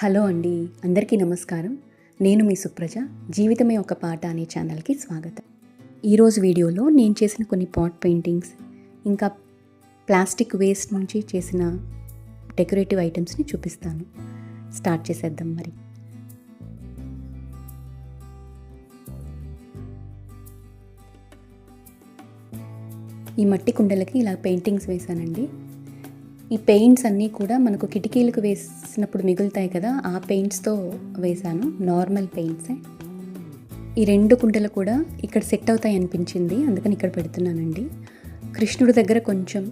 Hello అండి, అందరికీ నమస్కారం. నేను మీ సుప్రజ. జీవితమే ఒక పాట అనే ఛానల్కి స్వాగతం. ఈరోజు వీడియోలో నేను చేసిన కొన్ని పాట్ పెయింటింగ్స్, ఇంకా ప్లాస్టిక్ వేస్ట్ నుంచి చేసిన డెకరేటివ్ ఐటమ్స్ని చూపిస్తాను. స్టార్ట్ చేసేద్దాం మరి. ఈ మట్టి కుండలకి ఇలా పెయింటింగ్స్ వేశానండి. ఈ పెయింట్స్ అన్నీ కూడా మనకు కిటికీలకు వేసినప్పుడు మిగులుతాయి కదా, ఆ పెయింట్స్తో వేశాను. నార్మల్ పెయింట్సే. ఈ రెండు కుండలు కూడా ఇక్కడ సెట్ అవుతాయి అనిపించింది, అందుకని ఇక్కడ పెడుతున్నానండి. కృష్ణుడి దగ్గర కొంచెం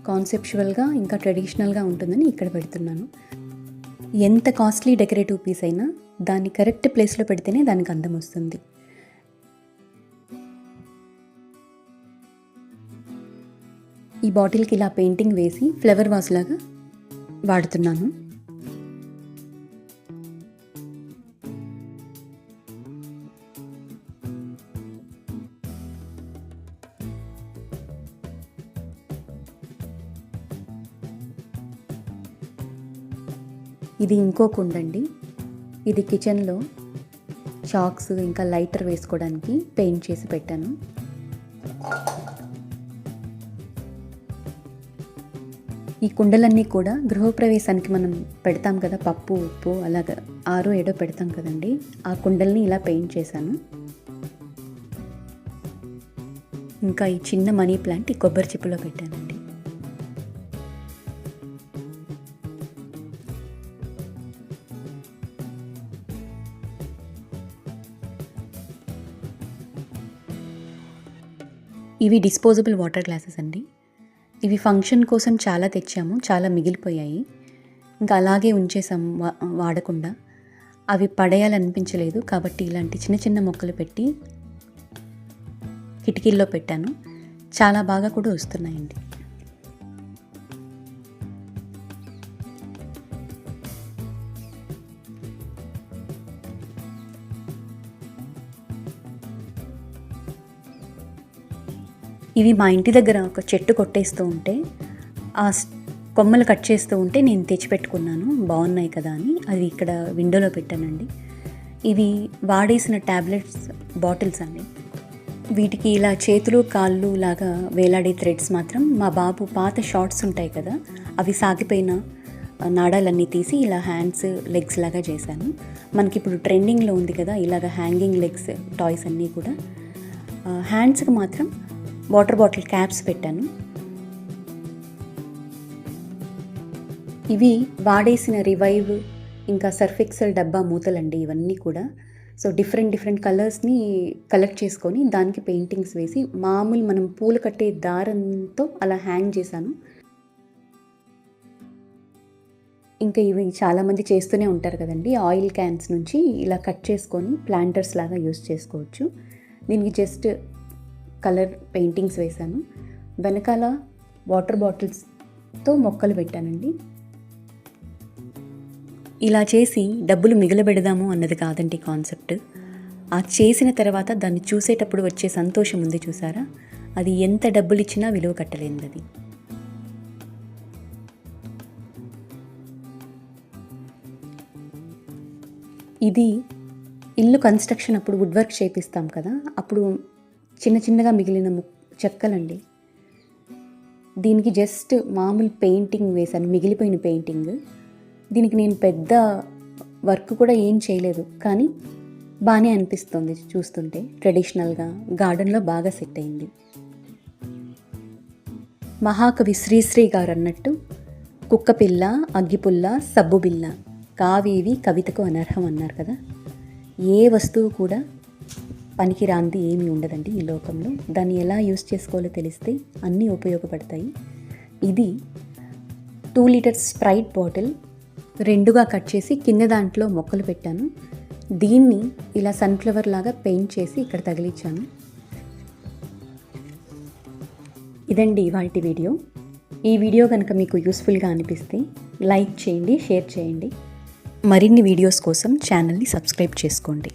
కాన్సెప్చువల్గా ఇంకా ట్రెడిషనల్గా ఉంటుందని ఇక్కడ పెడుతున్నాను. ఎంత కాస్ట్లీ డెకరేటివ్ పీస్ అయినా దాన్ని కరెక్ట్ ప్లేస్లో పెడితేనే దానికి అందం వస్తుంది. ఈ బాటిల్కి ఇలా పెయింటింగ్ వేసి ఫ్లవర్ వాస్ లాగా వాడుతున్నాను. ఇది ఇంకో కుండండి. ఇది కిచెన్లో చాక్స్ ఇంకా లైటర్ వేసుకోవడానికి పెయింట్ చేసి పెట్టాను. ఈ కుండలన్నీ కూడా గృహప్రవేశానికి మనం పెడతాం కదా, పప్పు ఉప్పు అలాగా 6 7 పెడతాం కదండి, ఆ కుండల్ని ఇలా పెయింట్ చేశాను. ఇంకా ఈ చిన్న మనీ ప్లాంట్ ఈ కొబ్బరి చిప్పులో పెట్టానండి. ఇవి డిస్పోజబుల్ వాటర్ గ్లాసెస్ అండి. ఇవి ఫంక్షన్ కోసం చాలా తెచ్చాము, చాలా మిగిలిపోయాయి. ఇంకా అలాగే ఉంచేసాము వాడకుండా. అవి పడేయాలనిపించలేదు కాబట్టి ఇలాంటి చిన్న చిన్న మొక్కలు పెట్టి కిటికీల్లో పెట్టాను. చాలా బాగా కూడా వస్తున్నాయండి. ఇవి మా ఇంటి దగ్గర ఒక చెట్టు కొట్టేస్తూ ఉంటే, ఆ కొమ్మలు కట్ చేస్తూ ఉంటే నేను తెచ్చిపెట్టుకున్నాను, బాగున్నాయి కదా అని. అది ఇక్కడ విండోలో పెట్టానండి. ఇవి వాడేసిన ట్యాబ్లెట్స్ బాటిల్స్ అండి. వీటికి ఇలా చేతులు కాళ్ళు లాగా వేలాడే థ్రెడ్స్ మాత్రం మా బాబు పాత షార్ట్స్ ఉంటాయి కదా, అవి సాగిపోయిన నాడాలన్నీ తీసి ఇలా హ్యాండ్స్ లెగ్స్ లాగా చేశాను. మనకి ఇప్పుడు ట్రెండింగ్లో ఉంది కదా ఇలాగ హ్యాంగింగ్ లెగ్స్ టాయ్స్ అన్నీ కూడా. హ్యాండ్స్కి మాత్రం వాటర్ బాటిల్ క్యాప్స్ పెట్టాను. ఇవి వాడేసిన రివైవ్ ఇంకా సర్ఫెక్సల్ డబ్బా మూతలండి ఇవన్నీ కూడా. సో డిఫరెంట్ కలర్స్ని కలెక్ట్ చేసుకొని దానికి పెయింటింగ్స్ వేసి మామూలు మనం పూలు కట్టే దారంతో అలా హ్యాంగ్ చేశాను. ఇంకా ఇవి చాలామంది చేస్తూనే ఉంటారు కదండి, ఆయిల్ క్యాన్స్ నుంచి ఇలా కట్ చేసుకొని ప్లాంటర్స్ లాగా యూస్ చేసుకోవచ్చు. దీనికి జస్ట్ కలర్ పెయింటింగ్స్ వేశాను. వెనకాల వాటర్ బాటిల్స్తో మొక్కలు పెట్టానండి. ఇలా చేసి డబ్బులు మిగలబెడదాము అన్నది కాదండి కాన్సెప్ట్. ఆ చేసిన తర్వాత దాన్ని చూసేటప్పుడు వచ్చే సంతోషం ఉంది చూసారా, అది ఎంత డబ్బులు ఇచ్చినా విలువ కట్టలేనిది అది. ఇది ఇల్లు కన్స్ట్రక్షన్ అప్పుడు వుడ్ వర్క్ చేపిస్తాం కదా, అప్పుడు చిన్నగా మిగిలిన చెక్కలండి. దీనికి జస్ట్ మామూలు పెయింటింగ్ వేశాను, మిగిలిపోయిన పెయింటింగ్. దీనికి నేను పెద్ద వర్క్ కూడా ఏం చేయలేదు, కానీ బాగానే అనిపిస్తుంది చూస్తుంటే. ట్రెడిషనల్గా గార్డెన్లో బాగా సెట్ అయింది. మహాకవి శ్రీశ్రీ గారు అన్నట్టు, కుక్కపిల్ల అగ్గిపుల్ల సబ్బు బిల్ల కావేవి కవితకు అనర్హం అన్నారు కదా. ఏ వస్తువు కూడా పనికిరాంది ఏమీ ఉండదండి ఈ లోకంలో. దాన్ని ఎలా యూస్ చేసుకోవాలో తెలిస్తే అన్నీ ఉపయోగపడతాయి. ఇది 2 లీటర్స్ స్ప్రైట్ బాటిల్ 2గా కట్ చేసి కింద దాంట్లో మొక్కలు పెట్టాను. దీన్ని ఇలా సన్ఫ్లవర్ లాగా పెయింట్ చేసి ఇక్కడ తగిలించాను. ఇదండి ఇవాల్టి వీడియో. ఈ వీడియో కనుక మీకు యూస్ఫుల్గా అనిపిస్తే లైక్ చేయండి, షేర్ చేయండి. మరిన్ని వీడియోస్ కోసం ఛానల్ని సబ్స్క్రైబ్ చేసుకోండి.